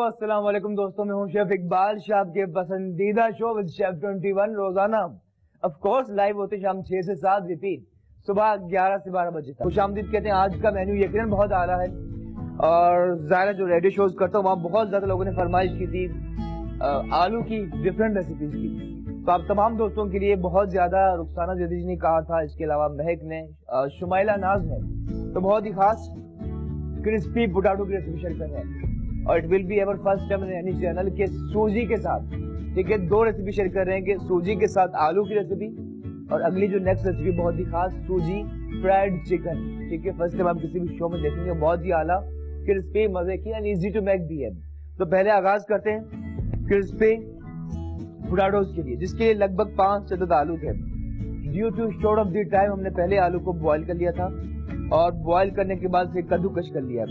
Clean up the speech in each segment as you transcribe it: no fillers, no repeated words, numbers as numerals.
अस्सलाम वालेकुम दोस्तों, मैं हूं शेफ इकबाल, शेफ के पसंदीदा शो विद शेफ 21 रोजाना ऑफ कोर्स लाइव होते शाम 6 से 7, रिपीट सुबह 11 से 12 बजे तक। खुशामदीद कहते हैं। आज का मेन्यू यकीनन बहुत आला है और ज़ाहिर जो रेडियो शोज करता हूँ वहाँ बहुत ज्यादा लोगों ने फरमाइश की थी आलू की डिफरेंट रेसिपीज की। तो आप तमाम दोस्तों के लिए बहुत ज्यादा रुखसाना जदीद ने कहा था, इसके अलावा महक ने, शुमाइला नाज ने, तो बहुत ही खास क्रिस्पी पोटैटो की रेसिपी शेयर कर रहे हैं और it will be ever first time in any channel के सूजी के साथ। ठीक है, 2 रेसिपी शेयर कर रहे हैं कि सूजी के साथ आलू की रेसिपी और अगली जो नेक्स्ट रेसिपी बहुत ही खास सूजी फ्राइड चिकन। ठीक है, फर्स्ट टाइम आप किसी भी शो में देखेंगे, बहुत ही आला क्रिस्पी मजे की एंड इजी टू मेक भी है। तो पहले आगाज करते हैं क्रिस्पी पोटैटोज के लिए, जिसके लिए लगभग 5 अदद आलू थे। Due to short of the time हमने पहले आलू को बॉईल कर लिया था और बॉईल करने के बाद फिर कद्दूकश कर लिया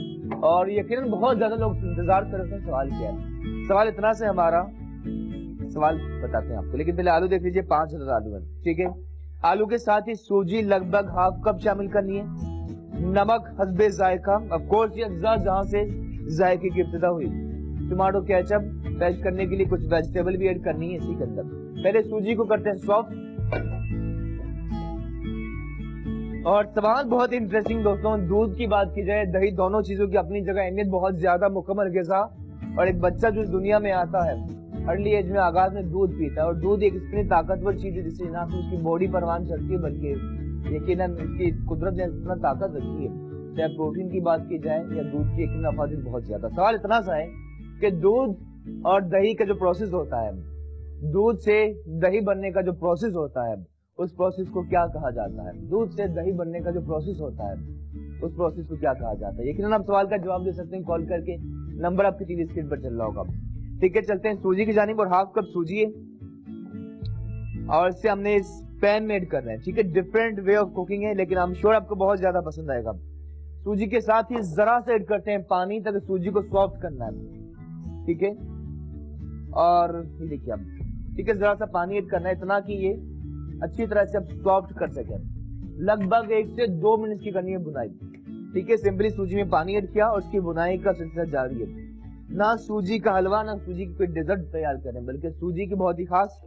और यकीनन बहुत ज्यादा लोग इंतजार कर रहे थे। सवाल किया, सवाल इतना से हमारा सवाल बताते हैं आपको, लेकिन पहले आलू देख लीजिए। 5 अदद आलू है। ठीक है, आलू के साथ ही सूजी लगभग हाफ कप शामिल करनी है, नमक हस्बे जायका, ऑफ कोर्स ये अज्जा जहां से जायके की इब्तिदा हुई, टमाटो केचप, पेस्ट करने के लिए कुछ वेजिटेबल भी ऐड करनी है इसी के अंदर। पहले सूजी को करते हैं सॉफ्ट। और सवाल बहुत इंटरेस्टिंग दोस्तों, दूध की बात की जाए, दही, दोनों चीजों की अपनी जगह अहमियत बहुत ज्यादा मुकम्मल ग़िज़ा। और एक बच्चा जो दुनिया में आता है अर्ली एज में आगाज में दूध पीता है और दूध एक इतनी ताकतवर चीज है जिससे ना सिर्फ उसकी बॉडी परवान चढ़ती है बल्कि यकीनन उसकी कुदरत ने इतना ताकत रखी है, चाहे प्रोटीन की बात की जाए या दूध की, यकीनन अफादियत बहुत ज्यादा। सवाल इतना सा है कि दूध और दही का जो प्रोसेस होता है, दूध से दही बनने का जो प्रोसेस होता है, उस प्रोसेस को क्या कहा जाता है? दूध से दही बनने का जो प्रोसेस होता है, उस प्रोसेस को क्या कहा जाता है? यकीनन आप सवाल का जवाब दे सकते हैं कॉल करके, नंबर आपकी टीवी स्क्रीन पर चल रहा होगा। ठीक है, चलते हैं सूजी की जानिब। और हाफ कप सूजी है और इससे हमने इस पैन में ऐड कर रहे हैं। ठीक है, डिफरेंट वे ऑफ कुकिंग है लेकिन आई एम श्योर आपको बहुत ज्यादा पसंद आएगा। सूजी के साथ ही जरा से ऐड करते हैं पानी ताकि सूजी को सॉफ्ट करना है। ठीक है, और ये देखिए अब, ठीक है, जरा सा पानी ऐड करना है, इतना कि ये अच्छी तरह से आप सॉफ्ट कर सके। लगभग 1 से 2 मिनट की करनी है बुनाई। ठीक है, सिंपली सूजी में पानी ऐड किया और उसकी बुनाई का सिलसिला जारी है। ना सूजी का हलवा ना सूजी की कोई डेजर्ट तैयार करें, बल्कि सूजी की बहुत ही खास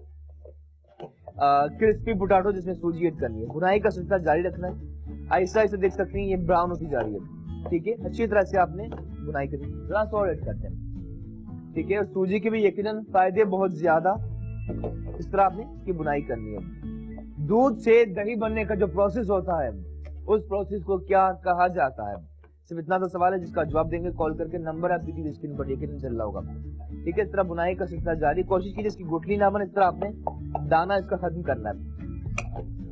क्रिस्पी पोटैटो जिसमें सूजी ऐड करनी है। बुनाई का सिलसिला जारी रखना है। ऐसा ऐसे देख सकते हैं ये ब्राउन होती जा रही है। ठीक है, अच्छी तरह से आपने बुनाई करनी है। जरा सा और ऐड करते हैं। ठीक है, और सूजी के भी यकीनन फायदे बहुत ज्यादा, इस तरह आपने इसकी बुनाई करनी है। दूध से दही बनने का जो प्रोसेस होता है, उस प्रोसेस को क्या कहा जाता है? सिर्फ इतना तो सवाल है जिसका जवाब देंगे कॉल करके, नंबर आपकी टीवी स्क्रीन पर यकीनन चल रहा होगा। ठीक है, इस तरह बुनाई का सिलसिला जारी, कोशिश कीजिए इसकी गुठली ना बने, इस तरह आपने दाना इसका खत्म करना है।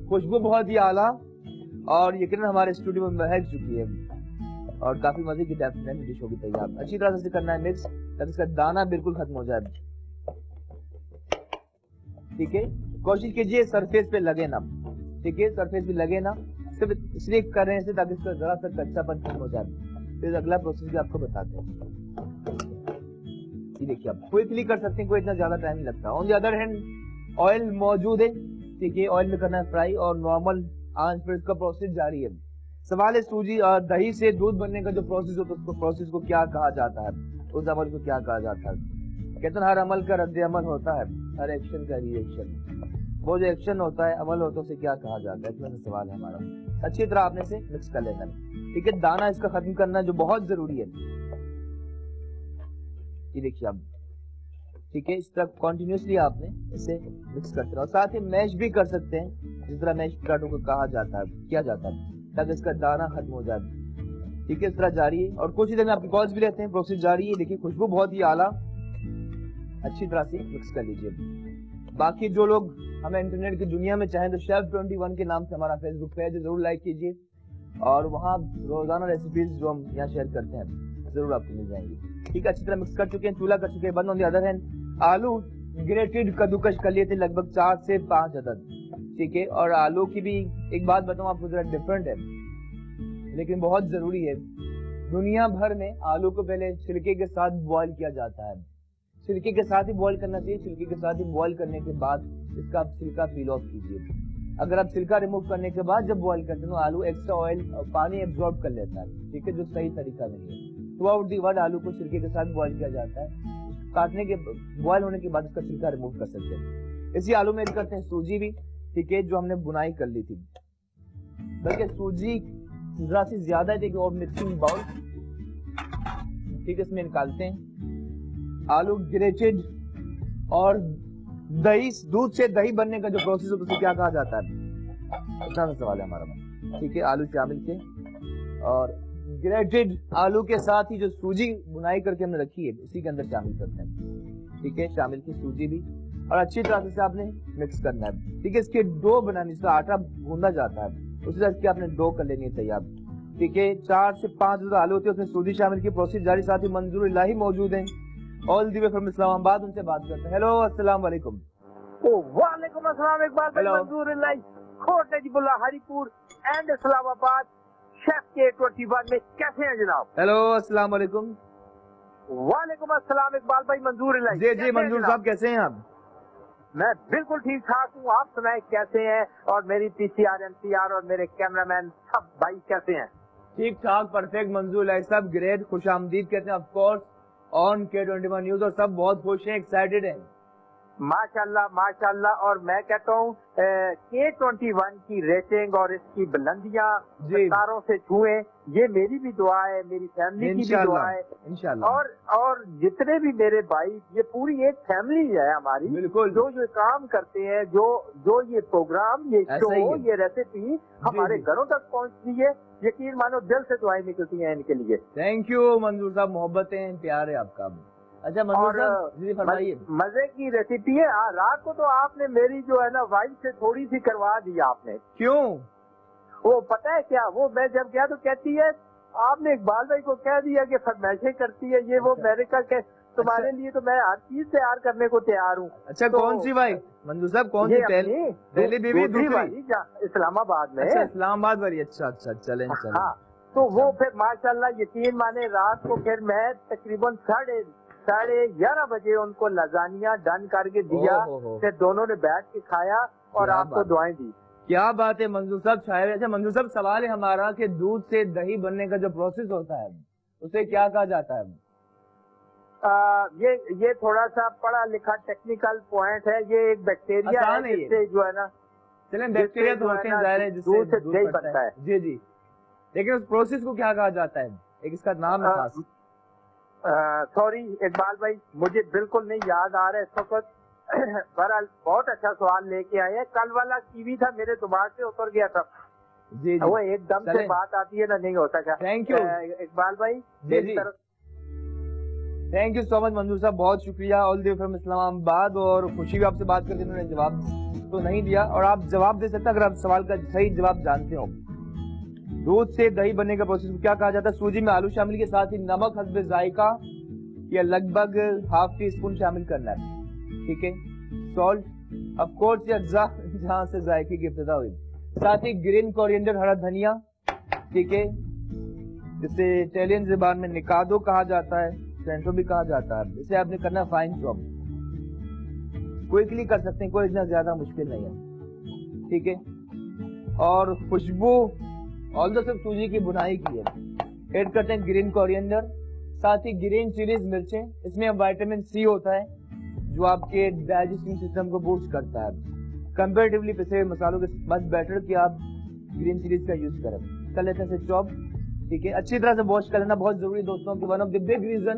खुशबू बहुत ही आला और यकीनन हमारे स्टूडियो में महक चुकी है और काफी मजे की डेफिनेटली डिश होगी तैयार। अच्छी तरह से करना है मिक्स ताकि इसका दाना बिल्कुल खत्म हो जाए। ठीक है, कोशिश कीजिए सरफेस पे लगे ना। ठीक है, सरफेस पे लगे ना, सिर्फ इसलिए कर रहे हैं ताकि इसका जरा सा कच्चापन खत्म हो जाए। फिर अगला प्रोसेस भी आपको बताते हैं। ये देखिए, आप क्विकली कर सकते हैं, कोई इतना ज्यादा टाइम नहीं लगता। On the other hand oil मौजूद है। ठीक है, ऑयल में करना है फ्राई और नॉर्मल आंच पर इसका प्रोसेस जारी है। सवाल है सूजी और दही से दूध बनने का जो प्रोसेस होता है, उसको प्रोसेस को क्या कहा जाता है? उस अमल को क्या कहा जाता है? कहते हैं हर अमल का रद्द अमल होता है, हर एक्शन का रिएक्शन। वो जो एक्शन होता है, अमल होता है, उसे क्या कहा जाता है? इतना सवाल है हमारा। अच्छी तरह आपने से मिक्स कर लेना है। ठीक है, दाना इसका खत्म करना जो बहुत जरूरी है। ये देखिए आप, ठीक है, इस तरह कंटिन्यूसली आपने इसे मिक्स करते रहो। साथ ही मैश भी कर सकते हैं, जिस तरह मैश पोटैटो को कहा जाता है, किया जाता है, ताकि इसका दाना खत्म हो जाए। ठीक है, इस तरह जारी है और कुछ ही देर में आपकी कॉल्स भी लेते हैं। प्रोसेस जारी है। देखिए, खुशबू बहुत ही आला, अच्छी तरह से मिक्स कर लीजिए। बाकी जो लोग हमें इंटरनेट की दुनिया में चाहें तो शेफ 21 के नाम से हमारा फेसबुक पेज जरूर लाइक कीजिए और वहाँ रोजाना रेसिपीज जो हम यहाँ शेयर करते हैं जरूर आपको मिल जाएंगी। ठीक है, अच्छी तरह मिक्स कर चुके हैं, चूल्हा कर चुके हैं बंद। ऑन द अदर हैंड आलू ग्रेटेड कद्दूकश कर लिए थे लगभग 4 से 5 अदद। ठीक है, और आलू की भी एक बात बताऊं आपको, जरा डिफरेंट है लेकिन बहुत जरूरी है। दुनिया भर में आलू को पहले छिलके के साथ बॉईल किया जाता है। छिलके के साथ ही बॉईल करना चाहिए। छिलके के साथ ही बॉईल करने के बाद इसका आप छिलका पील ऑफ कीजिए। अगर आप छिलका रिमूव करने के बाद जब बॉईल करते हैं तो आलू एक्स्ट्रा ऑयल और पानी एब्जॉर्ब कर लेता है। ठीक है, जो सही तरीका नहीं है। थ्रू आउट दी वर्ल्ड आलू को छिलके के साथ बॉईल किया जाता है। काटने के बॉयल होने के बाद उसका छिलका रिमूव कर सकते हैं। इसी आलू में ऐड करते हैं सूजी भी, ठीक है, जो हमने बुनाई कर ली थी। बल्कि सूजी जरा सी ज्यादा है, और मिक्सिंग बाउल, ठीक है, इसमें निकालते हैं। आलू ग्रेटेड और दही, दूध से दही बनने का जो प्रोसेस है उसे क्या कहा जाता है, इतना सा सवाल है हमारा। ठीक है, आलू शामिल के और ग्रेटेड आलू के साथ ही जो सूजी बुनाई करके हमने रखी है इसी के अंदर शामिल करते हैं। ठीक है, शामिल की सूजी भी और अच्छी तरह से आपने मिक्स करना है। ठीक है, इसके डो बनाने, इसका आटा गूंदा जाता है, उसी तरह इसकी आपने डो कर लेनी है तैयार। ठीक है, 4 से 5 आलू होते हैं, उसमें सूजी शामिल की प्रोसेस जारी। साथ ही मंजूर इलाही मौजूद हैं all the way from Islamabad, उनसे बात करते हैं। हेलो, अस्सलाम वालेकुम। वालेकुम अस्सलाम इकबाल भाई, मंजूर इलाही, कोट नजीबुल्लाह, हरीपुर एंड इस्लामाबाद, शेफ के 21 में कैसे हैं जनाब? हेलो, अस्सलाम वालेकुम। वालेकुम अस्सलाम इकबाल भाई, मंजूर इलाही। जी मंजूर साहब, कैसे हैं आप? मैं बिल्कुल ठीक ठाक हूँ, आप सुनाए कैसे हैं? और मेरी पीसीआर, एमसीआर और मेरे कैमरामैन सब भाई कैसे हैं? ठीक ठाक, परफेक्ट मंजूर इलाही साहब, ग्रेट, खुश आमदीद कहते हैं of course on K21 news, और सब बहुत खुश हैं, एक्साइटेड हैं। माशाल्लाह माशाल्लाह। और मैं कहता हूँ K21 की रेटिंग और इसकी बुलंदियां सितारों से छुए, ये मेरी भी दुआ है, मेरी फैमिली की भी दुआ है इंशाल्लाह। और जितने भी मेरे भाई, ये पूरी एक फैमिली है हमारी, बिल्कुल, जो जो काम करते हैं, जो ये प्रोग्राम, ये शो, ये रेसिपी हमारे घरों तक पहुँचती है, यकीन मानो दिल से दुआएं निकलती हैं इनके लिए। थैंक यू मंजूर साहब, मोहब्बतें, प्यार है आपका। अच्छा मंजूर साहब, जी फरमाइए। मजे की रेसिपी है। रात को तो आपने मेरी जो है ना वाइफ से थोड़ी सी करवा दी आपने। क्यों? वो पता है क्या, वो मैं जब गया तो कहती है आपने इकबाल भाई को कह दिया कि फरमाइशें करती है ये वो। मैंने कहा तुम्हारे लिए तो मैं हर चीज तैयार करने को तैयार हूँ। अच्छा, तो कौन सी वाइफ मंजूर साहब, कौन सी? पहली बीवी, दूसरी वाली इस्लामाबाद में। अच्छा, इस्लामाबाद वाली, अच्छा, चलें। हाँ, तो वो फिर माशाल्लाह यकीन माने रात को फिर मैं तकरीबन 11:30 बजे उनको लजानिया डन करके दिया, फिर दोनों ने बैठ के खाया और आपको दुआएं दी। क्या बात है मंजूर साहब, शायद। अच्छा मंजूर साहब, सवाल है हमारा कि दूध से दही बनने का जो प्रोसेस होता है उसे क्या कहा जाता है? ये थोड़ा सा पढ़ा लिखा टेक्निकल पॉइंट है। ये एक बैक्टीरिया है जिससे जो है ना, चले बैक्टीरिया तो होते हैं जाहिर है, जिससे दूध से दही बनता है। जी, लेकिन उस प्रोसेस को क्या कहा जाता है? एक इसका नाम है खास। सॉरी इकबाल भाई, मुझे बिल्कुल नहीं याद आ रहा है इस वक्त। बहरहाल बहुत अच्छा सवाल लेके आए हैं। कल वाला कीवी था मेरे दिमाग से उतर गया था। जी, वो एकदम से बात आती है ना, नहीं होता क्या। थैंक यू इकबाल भाई, जी। थैंक यू सो मच मंजूर साहब, बहुत शुक्रिया all the way from Islamabad. और खुशी भी आपसे बात करके, उन्होंने जवाब तो नहीं दिया और आप जवाब दे सकते अगर आप सवाल का सही जवाब जानते हो। दूध से दही बनने का प्रोसेस क्या कहा जाता है? सूजी में आलू शामिल के साथ ही नमक हस्बे जायका या लगभग ½ टीस्पून शामिल करना है। ठीक है, सॉल्ट ऑफ कोर्स या जहाँ से जायके की इब्तिदा हुई। साथ ही ग्रीन कोरिएंडर, हरा धनिया, ठीक है, जिसे इटालियन ज़बान में निकादो कहा जाता है, सेंट्रो भी कहा जाता है। इसे आपने करना फाइन चॉप, क्विकली कर सकते हैं, कोई इतना ज्यादा मुश्किल नहीं है। ठीक है, और खुशबू ऑल्दो सिर्फ सूजी की बुनाई की है। ऐड करते हैं ग्रीन कोरिएंडर, साथ ही ग्रीन चिलीज मिर्चें। इसमें विटामिन सी होता है जो आपके डाइजेस्टिव सिस्टम को बूस्ट करता है। कंपेरेटिवली पिसे हुए मसालों के मच बेटर कि आप ग्रीन चिलीज का यूज करें। कर लेते हैं चॉप। ठीक है, अच्छी तरह से वॉश कर लेना बहुत जरूरी दोस्तों, कि one of the big reason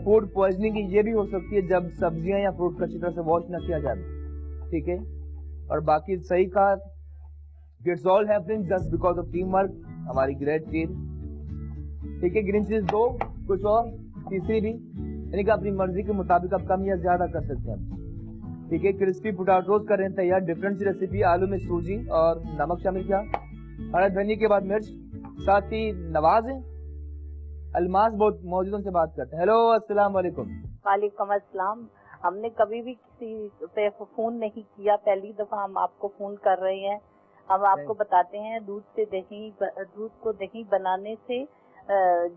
food poisoning की ये भी हो सकती है जब सब्जियां या फ्रूट को अच्छी तरह से वॉश न किया जाए। ठीक है, और बाकी सही कहा, it's all happening just because of team work, हमारी ग्रेट टीम। ठीक है, ग्रीन चिलीज 2, कुछ और तीसरी भी, यानी कि अपनी मर्जी के मुताबिक आप कम या ज्यादा कर सकते हैं। ठीक है, क्रिस्पी पोटैटोज कर रहे हैं तैयार, डिफरेंट सी रेसिपी। आलू में सूजी और नमक शामिल किया, हरा धनिया के बाद मिर्च, साथ ही नवाज है अलमास बहुत मौजूद, उनसे बात करते हैं। हेलो, अस्सलाम वालेकुम। वालेकुम अस्सलाम। हमने कभी भी किसी पे फोन नहीं किया, पहली दफा हम आपको फोन कर रहे हैं। हम आपको बताते हैं दूध को दही बनाने से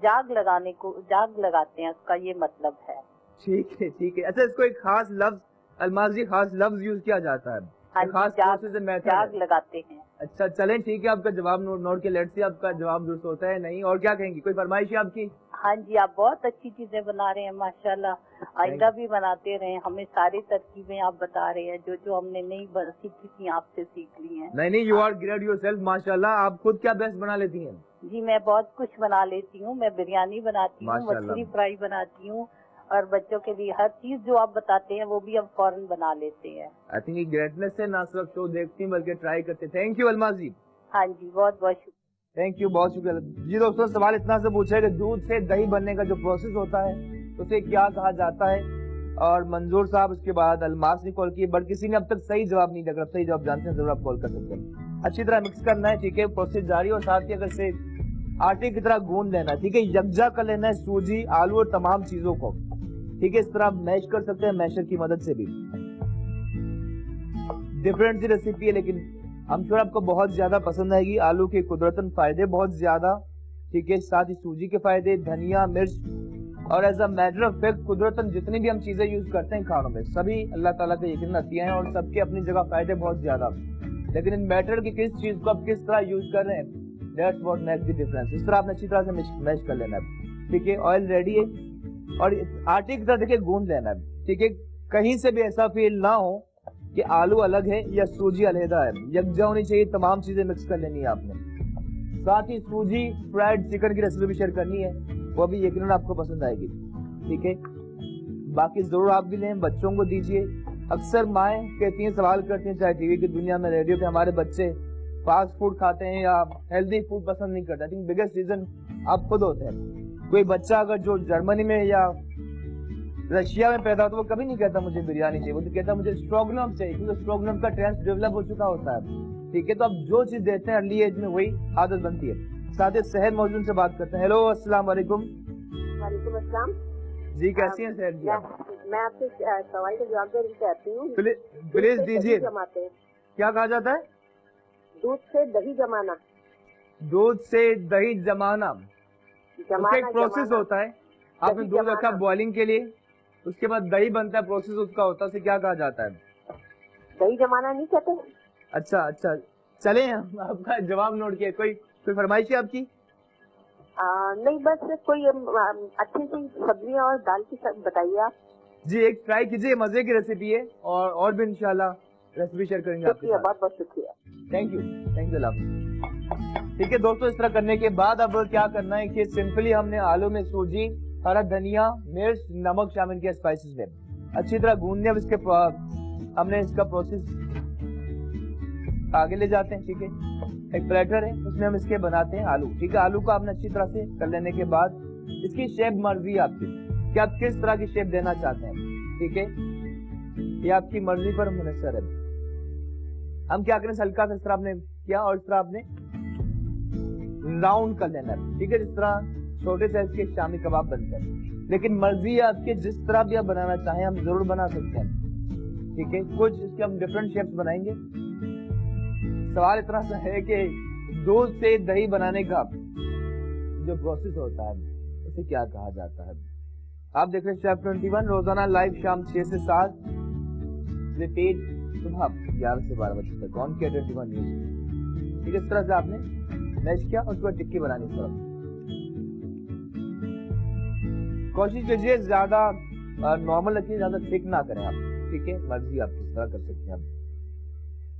जाग लगाते हैं, उसका ये मतलब है। ठीक है, ठीक है। अच्छा, इसको एक खास लफ्ज अलमास जी, खास लफ्ज यूज किया जाता है। हाँ, जाग लगाते हैं। अच्छा चलें ठीक है, आपका जवाब नोट के लेट से आपका जवाब दुरुस्त होता है नहीं। और क्या कहेंगी, कोई फरमाइश है आपकी? हाँ जी, आप बहुत अच्छी चीजें बना रहे हैं माशाल्लाह, आइंदा भी बनाते रहें। हमें सारी तरकीबें आप बता रहे हैं, जो जो हमने नहीं सीखी थी आपसे सीख ली हैं। नहीं, यू आर ग्रेट योरसेल्फ माशाल्लाह। आप खुद क्या बेस्ट बना लेती हैं? जी मैं बहुत कुछ बना लेती हूँ, मैं बिरयानी बनाती हूँ, मछली फ्राई बनाती हूँ, और बच्चों के लिए हर चीज जो आप बताते हैं वो भी हम फौरन बना लेते हैं। आई थिंक ये ग्रेटनेस है, ना सिर्फ शो देखती हैं बल्कि ट्राई करते। थैंक यू अलमा जी। हाँ जी, बहुत बहुत शुक्रिया। थैंक यू, बहुत शुक्रिया जी। दोस्तों सवाल इतना से पूछा है कि दूध से दही बनने का जो प्रोसेस होता है उसे क्या कहा जाता है, और मंजूर साहब उसके बाद अलमास ने कॉल की, बट किसी ने अब तक सही जवाब नहीं दिया। सही जवाब जानते हैं जरूर आप कॉल कर सकते हैं। अच्छी तरह मिक्स करना है, ठीक है, प्रोसेस जारी। और साथ ही अगर से आटे की तरह गूंद लेना है, ठीक है, यकजा कर लेना है सूजी, आलू और तमाम चीजों को, ठीक है। इस तरह आप मैश कर सकते हैं मैशर की मदद से भी। डिफरेंट सी रेसिपी है लेकिन हम श्योर आपको बहुत ज्यादा पसंद आएगी। आलू के कुदरतन फायदे बहुत ज्यादा, ठीक है, साथ ही सूजी के फायदे, धनिया, मिर्च, और as a matter of fact कुदरतन जितनी भी हम चीजें यूज करते हैं खानों में सभी अल्लाह ताला के यकीन अतिया हैं और सबके अपनी जगह फायदे बहुत ज्यादा। लेकिन इन मैटर की किस चीज को आप किस तरह यूज कर रहे हैं, that's what makes the difference. इस तरह आपने अच्छी तरह से मैश कर लेना है, ठीक है। ऑयल रेडी है और आटे की तरह देखिए गूंद लेना है, ठीक है। कहीं से भी ऐसा फील ना हो कि आलू अलग है या सूजी अलहदा है, यकजा होनी चाहिए, तमाम चीजें मिक्स कर लेनी है आपने। साथ ही सूजी फ्राइड चिकन की रेसिपी भी शेयर करनी है, वो भी यकीनन आपको पसंद आएगी, ठीक है। बाकी जरूर आप भी लें, बच्चों को दीजिए। अक्सर माएँ कहती हैं, सवाल करती हैं, चाहे टीवी की दुनिया में, रेडियो पे, हमारे बच्चे फास्ट फूड खाते हैं या हेल्दी फूड पसंद नहीं करते। आई थिंक बिगेस्ट रीजन आप खुद होते हैं। कोई बच्चा अगर जो जर्मनी में या रशिया में पैदा होता है वो कभी नहीं कहता मुझे बिरयानी चाहिए, वो तो कहता मुझे स्ट्रोगनम चाहिए, क्योंकि स्ट्रोगनम का ट्रेंड डेवलप हो चुका होता है, ठीक है। तो आप जो चीज देते हैं अर्ली एज में वही आदत बनती है। साथ ही शहर मौजूद से बात करते हैं। हेलो, अस्सलाम वालेकुम। वालेकुम अस्सलाम जी, कैसी हैं शहर जी? मैं आपसे सवाल का जवाब देना चाहती हूँ। प्लीज दीजिए। जमाते हैं, क्या कहा जाता है? दूध से दही जमाना। दूध से दही जमाना, उसका एक प्रोसेस होता है। आपने दूध रखा बॉइलिंग के लिए, उसके बाद दही बनता है, प्रोसेस उसका होता है, उसे क्या कहा जाता है? दही जमाना नहीं कहते? अच्छा अच्छा, चले आपका जवाब नोट किया। कोई फरमाइश है आपकी? नहीं, बस कोई अच्छी सी सब्जियां और दाल की बताइए आप। जी, एक ट्राई कीजिए, मजे की रेसिपी है, और भी इंशाल्लाह रेसिपी शेयर करेंगे आपके साथ। बहुत बहुत शुक्रिया, थैंक यू ठीक है दोस्तों, इस तरह करने के बाद अब क्या करना है कि सिंपली हमने आलू में सूजी, हरा धनिया, मिर्च, नमक शामिल किया स्पाइसेस में, अच्छी तरह गूंदने। अब इसके हमने इसका प्रोसेस आगे ले जाते हैं, ठीक है। एक प्लेटर है, उसमें हम इसके बनाते हैं आलू, ठीक है। आलू को आपने अच्छी तरह से कर लेने के बाद इसकी शेप मर्जी है आपकी कि आप किस तरह की शेप देना चाहते हैं, ठीक है। ये आपकी मर्जी पर मुनसर है। हम क्या करें, हल्का सा इस तरह आपने किया और इस तरह आपने राउंड कर लेना है, ठीक है। जिस तरह छोटे साइज के शामी कबाब बनते हैं, लेकिन मर्जी है आपके, जिस तरह भी आप बनाना चाहें हम जरूर बना सकते हैं, ठीक है। कुछ इसके हम डिफरेंट शेप्स बनाएंगे। सवाल इतना सा है कि दूध से दही बनाने का जो प्रोसेस होता है उसे क्या कहा जाता है? आप देख रहे हैं शेफ 21 रोजाना लाइव शाम 6 से 7, रिपीट सुबह 11 से 12 बजे तक ऑन किया 21 न्यूज, ठीक है। इस तरह से आपने मैश किया और उसके बाद टिक्की बनानी। इस तरह कोशिश कीजिए ज्यादा नॉर्मल रखिए, ज्यादा थिक ना करें आप, ठीक है। मर्जी आप किस तरह कर सकते हैं।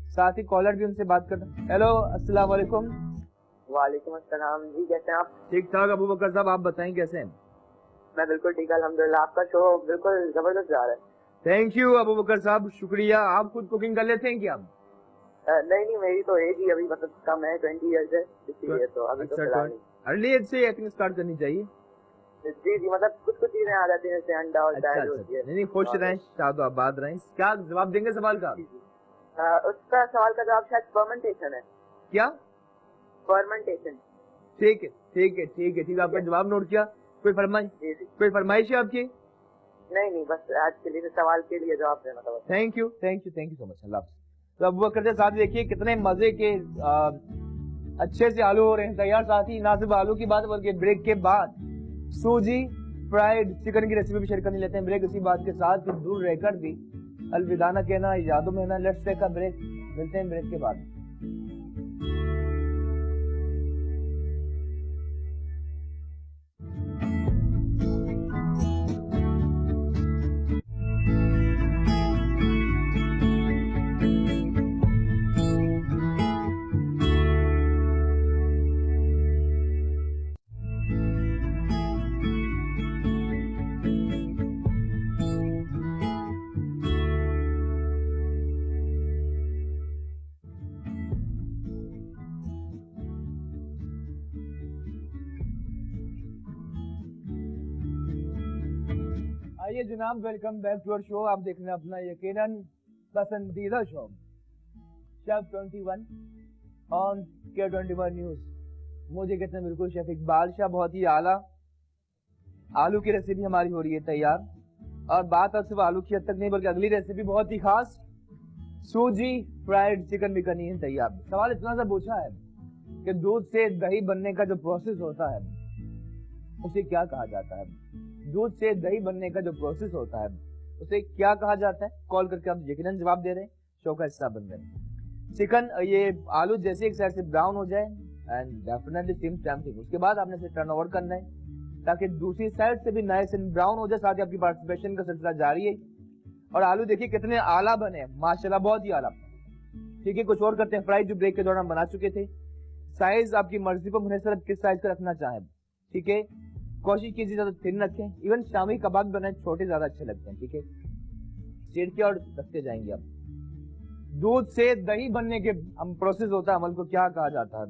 साथ ही कॉलर भी उनसे बात करना। हेलो, अस्सलाम वालेकुम। वालेकुम अस्सलाम जी, कैसे हैं आप? ठीक ठाक अबू बकर साहब, आप बताएं कैसे हैं? मैं बिल्कुल ठीक है अल्हम्दुलिल्लाह, आपका शो बिल्कुल जबरदस्त जा रहा है। थैंक यू अबू बकर साहब, शुक्रिया। आप खुद कुकिंग कर लेते हैं क्या? नहीं, मेरी तो एज ही अभी मतलब कम है, 20 ईयर्स है, इसलिए तो अभी तो फिलहाल नहीं। अर्ली एज से आई थिंक स्टार्ट करनी चाहिए। जी, मतलब कुछ चीजें आ जाती हैं, जैसे अंडा और दाल होती है। नहीं, खुश रहें, शाद आबाद रहें। क्या जवाब देंगे सवाल का? उसका सवाल का जवाब शायद फर्मेंटेशन है। क्या? फर्मेंटेशन। ठीक है, आपका जवाब नोट किया। कोई फरमाइश है आपकी? नहीं, बस आज के लिए सवाल के लिए जवाब देना था। थैंक यू सो मच, अल्लाह। तो अब वो करते साथ देखिए कितने मजे के अच्छे से आलू हो रहे हैं तैयार। साथ ही ना सिर्फ आलू की बात बल्कि ब्रेक के बाद सूजी फ्राइड चिकन की रेसिपी भी शेयर करने लेते हैं ब्रेक। इसी बात के साथ कि दूर रहकर भी अलविदा ना कहना, यादों में ना। लेट्स टेक अ ब्रेक, मिलते हैं ब्रेक के बाद। आइए जनाब, welcome back to our show. आप देख रहे हैं अपना यकीनन पसंदीदा show chef 21 on K21 news. मुझे कहते हैं बिल्कुल शेफ इकबाल शाह। बहुत ही आला आलू की रेसिपी हमारी हो रही है तैयार, और बात अब सिर्फ आलू की हद तक नहीं बल्कि अगली रेसिपी बहुत ही खास सूजी फ्राइड चिकन भी करनी है तैयार। सवाल इतना सा पूछा है कि दूध से दही बनने का जो प्रोसेस होता है उसे क्या कहा जाता है? दूध से दही बनने का जो प्रोसेस होता है उसे क्या कहा जाता है? कॉल करके आप यकीनन जवाब दे रहे हैं, शो का हिस्सा बन रहे हैं। चिकन ये आलू जैसे एक साइड से ब्राउन हो जाए एंड डेफिनेटली सिम स्टैम्पिंग, उसके बाद आपने इसे टर्न ओवर करना है ताकि दूसरी साइड से भी नाइस एंड ब्राउन हो जाए। साथ ही आपकी पार्टिसिपेशन का सिलसिला जारी है। और आलू देखिए कितने आला बने, माशाल्लाह बहुत ही आला। ठीक है, कुछ और करते हैं। फ्राई जो ब्रेक के दौरान बना चुके थे, साइज आपकी मर्जी पर मुनहसर किस साइज का रखना चाहें। ठीक है, कोशिश कीजिए ज्यादा थिन रखें। इवन शामी कबाब बनाए छोटे ज्यादा अच्छे लगते हैं। ठीक है, सेट किया और रखते जाएंगे। अब दूध से दही बनने के हम प्रोसेस होता है, अमल को क्या कहा जाता है?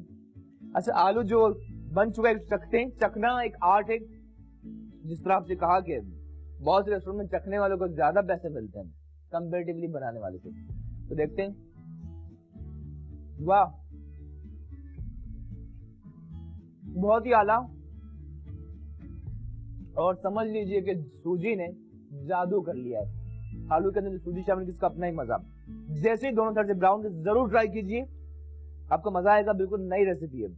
अच्छा, आलू जो बन चुका है चखते हैं। चखना एक आर्ट है। जिस तरह आपसे कहा कि बहुत से रेस्टोरेंट में चखने वालों को ज्यादा पैसे मिलते हैं कंपेरेटिवली बनाने वाले से। तो देखते हैं। वाह, बहुत ही आला। और समझ लीजिए कि सूजी ने जादू कर लिया है। आलू के अंदर जो सूजी शामिल, किसका अपना ही मजा। जैसे ही दोनों साइड से ब्राउन, जरूर ट्राई कीजिए, आपको मजा आएगा। बिल्कुल नई रेसिपी है।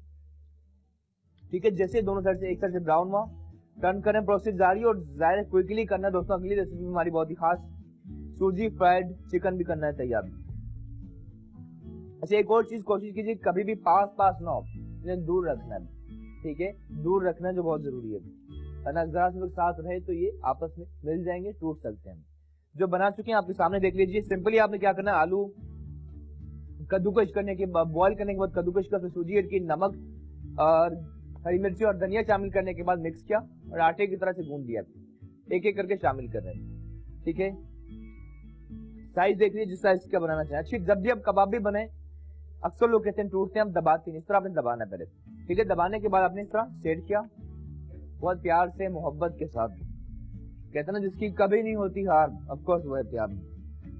ठीक है, जैसे दोनों साइड से एक साइड से ब्राउन हुआ, टर्न करें, प्रोसेस जारी। और जाहिर क्विकली करना है दोस्तों। अगली रेसिपी हमारी बहुत ही खास सूजी फ्राइड चिकन भी करना है तैयार। अच्छा, एक और चीज कोशिश कीजिए कभी भी पास ना हो, इन्हें दूर रखना है। ठीक है, दूर रखना है जो बहुत जरूरी है। जरा से साथ रहे तो ये आपस में मिल जाएंगे, टूट सकते हैं। जो बना चुके हैं आपके सामने देख लीजिए। सिंपली आपने क्या करना है, आलू कद्दूकश करने के बाद, बॉईल करने के बाद कद्दूकश कर, सूजी ऐड की, नमक और हरी मिर्ची और धनिया शामिल करने के बाद मिक्स किया और आटे की तरह से गूंद दिया। एक एक करके शामिल कर रहे हैं। ठीक है, साइज देख लीजिए जिस साइज का बनाना चाहिए। अच्छी, जब भी आप कबाब भी बने, अक्सर लोग कहते हैं टूटते हैं, हम दबाते हैं। इस तरह आपने दबाना पहले। ठीक है, दबाने के बाद आपने इस तरह सेट किया, बहुत प्यार से मोहब्बत के साथ। कहते हैं ना जिसकी कभी नहीं होती हार, ऑफ कोर्स वो है प्यार।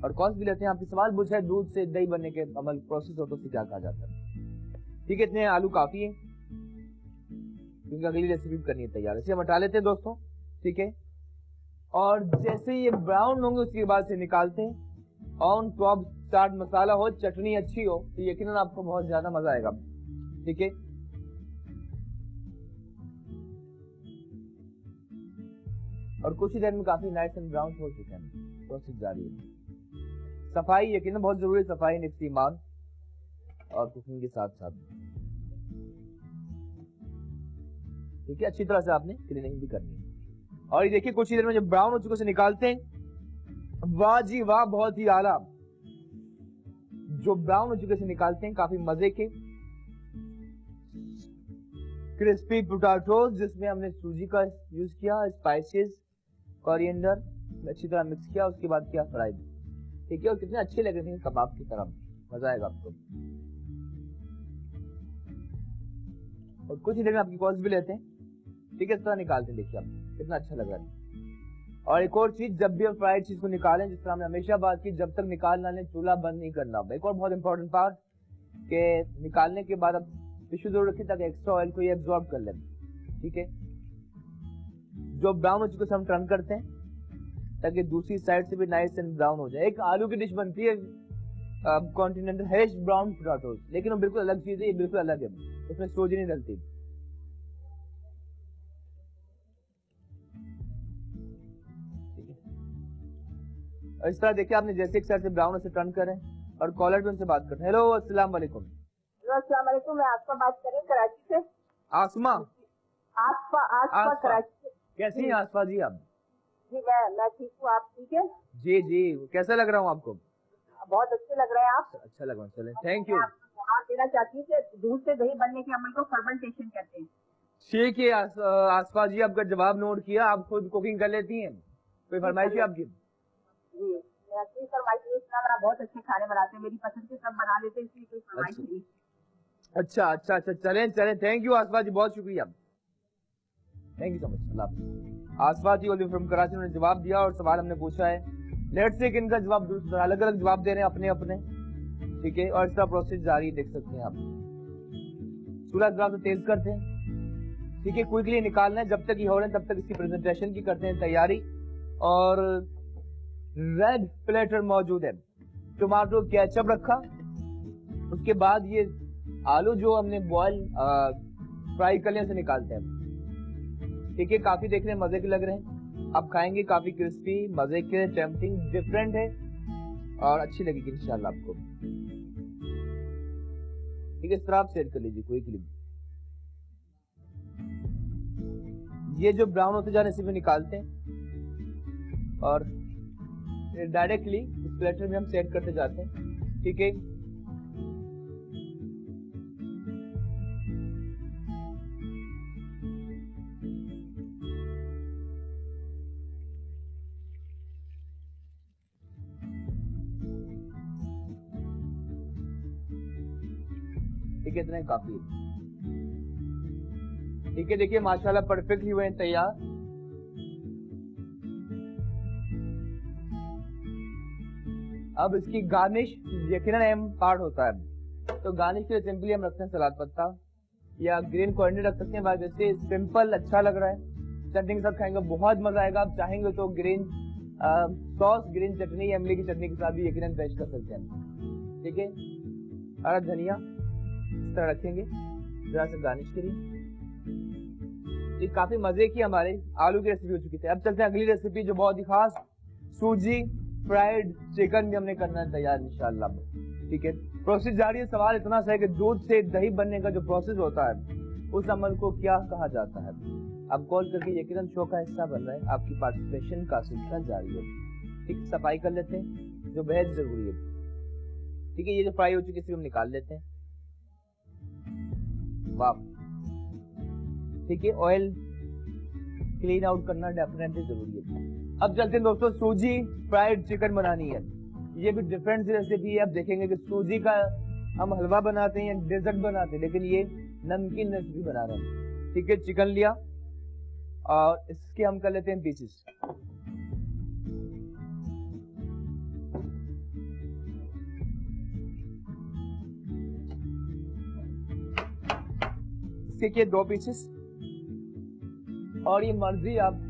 और कॉस्ट भी लेते हैं। आपके सवाल पूछा है दूध से दही बनने के अमल प्रोसेस हो तो उसे क्या कहा जाता है। ठीक है, इतने आलू काफी है क्योंकि अगली रेसिपी करनी है तैयार। इसे हम हटा लेते हैं दोस्तों। ठीक है, और जैसे ये ब्राउन होंगे उसके बाद से निकालते हैं। ऑन टॉप चाट मसाला हो, चटनी अच्छी हो तो यकीनन आपको बहुत ज्यादा मजा आएगा। ठीक है, और कुछ ही देर में काफी नाइस एंड ब्राउन हो चुके हैं। प्रोसेस जारी है। सफाई यकीनन बहुत जरूरी है। सफाई निफ्स ईमान और कुकिंग के साथ साथ। ठीक है, अच्छी तरह से आपने क्लीनिंग भी करनी है। और ये देखिए कुछ ही देर में जब ब्राउन हो चुके से निकालते हैं। वाह जी वाह, बहुत ही आला। जो ब्राउन हो चुके से निकालते हैं, काफी मजे के क्रिस्पी पोटैटोज जिसमें हमने सूजी का यूज किया, स्पाइसेस, कोरिएंडर अच्छी तरह मिक्स किया, उसके बाद किया फ्राई। ठीक है, और कितने अच्छे लग रहे हैं कबाब की तरह। मजा आएगा आपको। और कुछ ही देर में आपकी कॉस्ट भी लेते हैं। ठीक है, इस तरह निकालते हैं। देखिए आप कितना अच्छा लग रहा है। और एक और चीज, जब भी हम फ्राइड चीज को निकालें, जिस तरह हमने हमेशा बात की, जब तक निकाल ना लें चूल्हा बंद नहीं करना। एक और बहुत इंपॉर्टेंट पार्ट के निकालने के बाद अब टिश्यू जरूर रखें ताकि एक्स्ट्रा ऑयल को ये एब्जॉर्ब कर ले। ठीक है, जो ब्राउन हो चुके से हम टर्न करते हैं ताकि दूसरी साइड से भी नाइस एंड ब्राउन हो जाए। एक आलू की डिश बनती है कॉन्टिनेंटल हैश ब्राउन पोटैटोज, लेकिन वो बिल्कुल अलग चीज है। ये बिल्कुल अलग है, उसमें सूजी नहीं डलती। और इस तरह देखिए आपने जैसे एक साइड से ब्राउन से टर्न करें और कॉलर पे उनसे बात करें। हेलो, अस्सलाम वालेकुम। अस्सलाम वालेकुम, मैं आसफा बात कर रही हूँ कराची से। आसमा? आसफा कराची से। कैसी हैं आसफा जी आप? जी मैं ठीक हूँ, आप ठीक है? जी जी, कैसा लग रहा हूँ आपको? बहुत अच्छे लग रहे हैं आप। अच्छा लग रहा है, चलें, थैंक यू। आप देना चाहती हूँ कि दूध से दही बनने के अमल को फर्मेंटेशन कहते हैं। ठीक है आसफा जी, आपका जवाब नोट किया। आप खुद कुकिंग कर लेती हैं? कोई फरमाइश है आपकी? जी, मैं अपनी फरमाइश बहुत अच्छे खाने बनाते हैं, मेरी पसंद के सब बना लेते हैं, इसलिए कोई फरमाइश नहीं। अच्छा, चलें, थैंक यू आसफा जी, बहुत शुक्रिया। Thank you so much. अल्लाह हाफ़िज़। आसफा जी ओली फ्रॉम कराची, उन्होंने जवाब दिया और सवाल हमने पूछा है। लेट्स से इनका जवाब दुरुस्त, अलग अलग जवाब दे रहे हैं अपने अपने, ठीक है। और इसका प्रोसेस जारी देख सकते हैं आप। सूरज जरा से तेज करते हैं, ठीक है। क्विकली निकालना है, जब तक ये हो रहे हैं तब तक इसकी प्रेजेंटेशन की करते हैं तैयारी। और रेड प्लेटर मौजूद है, टमाटो केचप रखा, उसके बाद ये आलू जो हमने बॉयल फ्राई करने से निकालते हैं, ठीक है। काफी देखने में मजे के लग रहे हैं, आप खाएंगे काफी क्रिस्पी, मजे के, टेम्पटिंग, डिफरेंट है और अच्छी लगेगी इंशाल्लाह आपको, ठीक है। इस तरह आप सेट कर लीजिए कोई क्लिप। ये जो ब्राउन होते जाने से भी निकालते हैं और डायरेक्टली इस प्लेटर में हम सेट करते जाते हैं, ठीक है। ठीक है, इतना काफी है, ठीक है। देखिए माशाल्लाह परफेक्टली हुए हैं तैयार। अब इसकी गार्निश यकीनन अहम पार्ट होता है, तो गार्निश के लिए सिंपली हम रखते हैं सलाद पत्ता या ग्रीन कोरिएंडर रख सकते हैं। वैसे सिंपल अच्छा लग रहा है, चटनी के साथ खाएंगे बहुत मजा आएगा। आप चाहेंगे तो ग्रीन सॉस, ग्रीन चटनी, इमली की चटनी के साथ भी यकीनन पेश कर सकते हैं, ठीक है। हरा धनिया इस तरह रखेंगे जरा से गार्निश के लिए। ये काफी मजे की हमारे आलू की रेसिपी हो चुकी थी। अब चलते हैं अगली रेसिपी जो बहुत ही खास, सूजी फ्राइड चिकन भी हमने करना है तैयार इंशाल्लाह, ठीक है। प्रोसेस जारी है। सवाल इतना सा है कि दूध से दही बनने का जो प्रोसेस होता है उस अमल को क्या कहा जाता है? अब कॉल करके यकीनन शो का हिस्सा बन रहा है, आपकी पार्टिसिपेशन का सिलसिला जारी है, ठीक। सफाई कर लेते हैं जो बेहद जरूरी है, ठीक है। ये जो फ्राई हो चुकी है इसे हम निकाल लेते हैं, वाह, ठीक है। ऑयल क्लीन आउट करना डेफिनेटली जरूरी है। अब चलते हैं दोस्तों, सूजी फ्राइड चिकन बनानी है। ये भी डिफरेंट रेसिपी है। आप देखेंगे कि सूजी का हम हलवा बनाते हैं या डेजर्ट बनाते हैं, लेकिन ये नमकीन रेसिपी बना रहे हैं, ठीक है। चिकन लिया और इसके हम कर लेते हैं पीसेस। इसके किए 2 पीसेस और ये मर्जी आप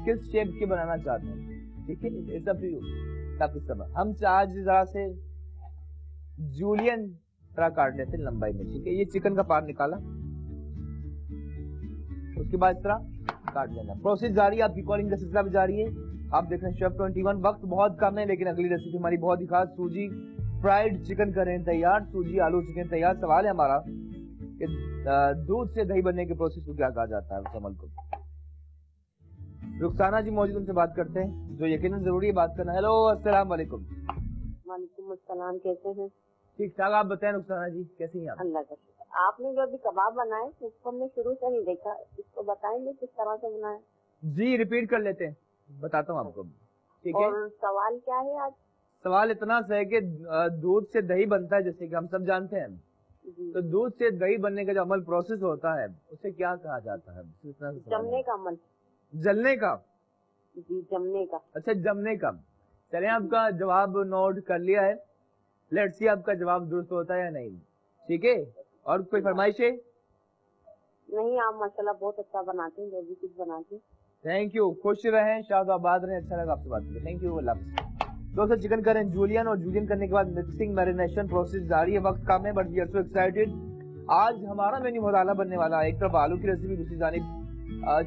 किस शेप के बनाना चाहते हैं, ठीक है। It's up to you. सब हम आज जरा से जूलियन तरह काट लेते हैं लंबाई में, ठीक है। ये चिकन का पार्ट निकाला, उसके बाद इस तरह काट लेना। प्रोसेस जारी है, आपकी कॉलिंग का सिलसिला भी जारी है। आप देख रहे हैं शेफ 21। वक्त बहुत कम है लेकिन अगली रेसिपी हमारी बहुत ही खास, सूजी फ्राइड चिकन करें तैयार, सूजी आलू चिकन तैयार। सवाल है हमारा कि दूध से दही बनने के प्रोसेस को क्या कहा जाता है, उस अमल को। रुखसाना जी मौजूद, उनसे बात करते हैं जो यकीनन जरूरी है बात करना। हेलो, अस्सलाम वालेकुम। वालेकुम अस्सलाम, कैसे हैं? ठीक ठाक, आप बताएं रुखसाना जी कैसी हैं आप? अल्लाह का शुक्र। आपने जो अभी कबाब बनाए उसको हमने शुरू से नहीं देखा, इसको बताएंगे किस तरह से बनाए? जी रिपीट कर लेते हैं, बताता हूँ आपको, ठीक है। और सवाल क्या है आज? सवाल इतना सा है कि दूध से दही बनता है, जैसे कि हम सब जानते हैं, तो दूध से दही बनने का जो अमल प्रोसेस होता है उसे क्या कहा जाता है? जमने का अमल। जलने का? जी, जमने का। अच्छा, जमने का। चलिए, आपका जवाब नोट कर लिया है। लेट्स सी आपका जवाब दुरुस्त होता है या नहीं, ठीक है। और कोई फरमाइश है? नहीं, आप माशाल्लाह बहुत अच्छा बनाते हैं, जो भी कुछ बनाते हैं। थैंक यू, खुश रहें, शाद आबाद रहें। अच्छा लगा आपसे बात करके, थैंक यू, अल्लाह हाफ़िज़। दोस्तों, चिकन करें जूलियन और जूलियन करने के बाद मिक्सिंग मैरिनेशन प्रोसेस जारी है। वक्त कम है but we are so excited. आज हमारा मेन्यू बहुत आला बनने वाला है। एक तरफ आलू की रेसिपी, दूसरी जानिब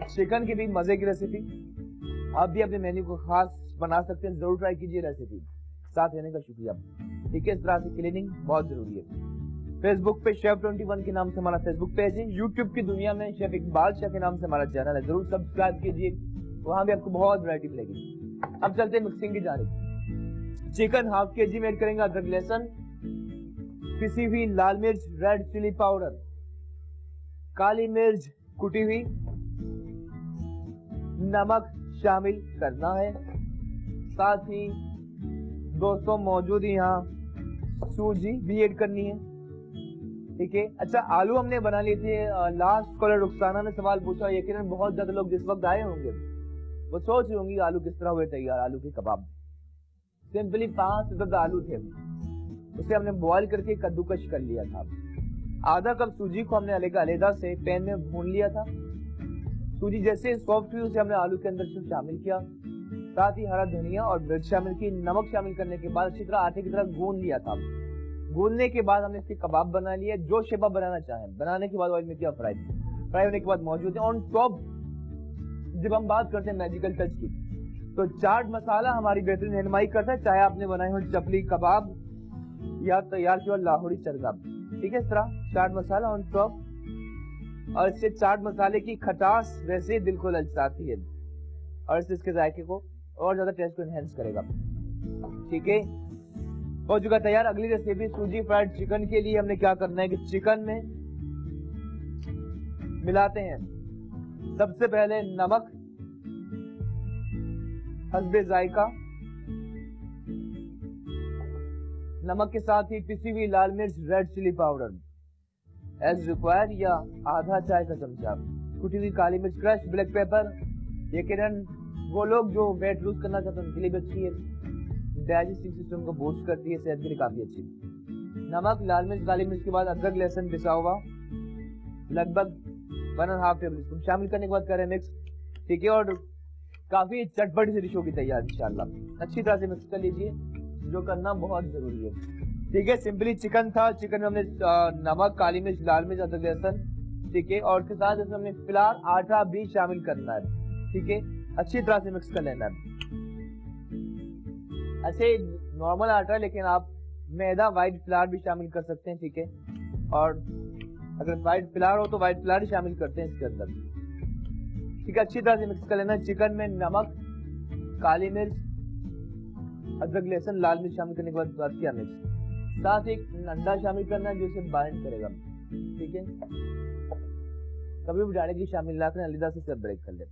चिकन की भी मजे की रेसिपी। आप भी अपने मेन्यू को खास बना सकते हैं, जरूर ट्राई कीजिए रेसिपी। साथ रहने का शुक्रिया, ठीक है। इस तरह से क्लीनिंग बहुत जरूरी है। फेसबुक पे शेफ 21 के नाम से हमारा फेसबुक पेज है। यूट्यूब की दुनिया में शेफ इकबाल शाह के नाम से हमारा चैनल है, जरूर सब्सक्राइब कीजिए, वहां भी आपको बहुत वैरायटी मिलेगी। अब चलते हैं मिक्सिंग की जानिब। चिकन हाफ के जी में ऐड करेंगे अदरक लहसुन, पिसी हुई लाल मिर्च, रेड चिली पाउडर, काली मिर्च कुटी हुई, नमक शामिल करना है। साथ ही दोस्तों मौजूद यहाँ सूजी भी ऐड करनी है, ठीक है। अच्छा, आलू हमने बना लिए थे। लास्ट कॉलर रुखसाना ने सवाल पूछा, यकीनन बहुत ज्यादा लोग जिस वक्त आए होंगे वो सोच रही होंगी आलू किस तरह हुए तैयार, आलू के कबाब। सिंपली 5 से 10 आलू थे, उसे हमने बॉईल करके कद्दूकश कर लिया था। आधा कप सूजी को हमने अलग-अलग से पैन में भून लिया था। सूजी जैसे सॉफ्ट हुई उसे हमने आलू के अंदर शामिल किया, साथ ही हरा धनिया और मिर्च शामिल की। नमक शामिल करने के बाद अच्छी तरह आटे की तरह गूंद लिया था। गूंदने के बाद हमने इसके कबाब बना लिए, जो शेप आप बनाना चाहें। बनाने के बाद ऑयल में किया फ्राई होने के बाद मौजूद है ऑन टॉप। जब हम बात करते हैं मैजिकल टच की, तो चाट मसाला हमारी बेहतरीन रहनुमाई करता है, चाहे आपने बनाए हो चपली कबाब या तैयार किया लाहौरी चरगाब। ठीक है, इस तरह चाट मसाला ऑन टॉप, और इससे चाट मसाले की खटास वैसे दिल को ललचाती है और इससे इसके जायके को और ज्यादा टेस्ट को एनहेंस करेगा। ठीक है, हो चुका तैयार। अगली रेसिपी सूजी फ्राइड चिकन के लिए हमने क्या करना है कि चिकन में मिलाते हैं सबसे पहले नमक हस्बे जायका, नमक के साथ ही पिसी हुई लाल मिर्च red chilli powder as required या आधा चाय का चमचा, कुटी हुई काली मिर्च क्रश, ब्लैक पेपर। यकीनन वो लोग जो वेट लूज करना चाहते हैं उनके लिए भी अच्छी है, डाइजेस्टिव सिस्टम को बूस्ट करती है, सेहत के लिए काफी अच्छी। नमक, लाल मिर्च, काली मिर्च के बाद अदरक लहसुन पिसा हुआ लगभग 1.5 टेबल स्पून शामिल करने के बाद करें मिक्स। ठीक है, और काफी चटपटी सी डिश होगी तैयार इंशाल्लाह। अच्छी तरह से मिक्स कर लीजिए, जो करना बहुत जरूरी है। ठीक है, सिंपली चिकन था, चिकन में हमने नमक, काली मिर्च, लाल मिर्च, अदरक लहसुन, ठीक है, और उसके साथ इसमें हमने फिलहाल आटा भी शामिल करना है। ठीक है, अच्छी तरह से मिक्स कर लेना है। ऐसे नॉर्मल आटा, लेकिन आप मैदा व्हाइट फ्लावर भी शामिल कर सकते हैं। ठीक है, और अगर व्हाइट फ्लावर हो तो व्हाइट फ्लावर ही शामिल करते हैं इसके अंदर। ठीक है, अच्छी तरह से मिक्स कर लेना है। चिकन में नमक, काली मिर्च, अदरक लहसुन, लाल मिर्च शामिल करने के बाद किया मिक्स, साथ एक अंडा शामिल करना है जो इसे बाइंड करेगा। ठीक है, कभी भी डायरेक्टली शामिल ना करें, अलग से सब ब्रेक कर ले।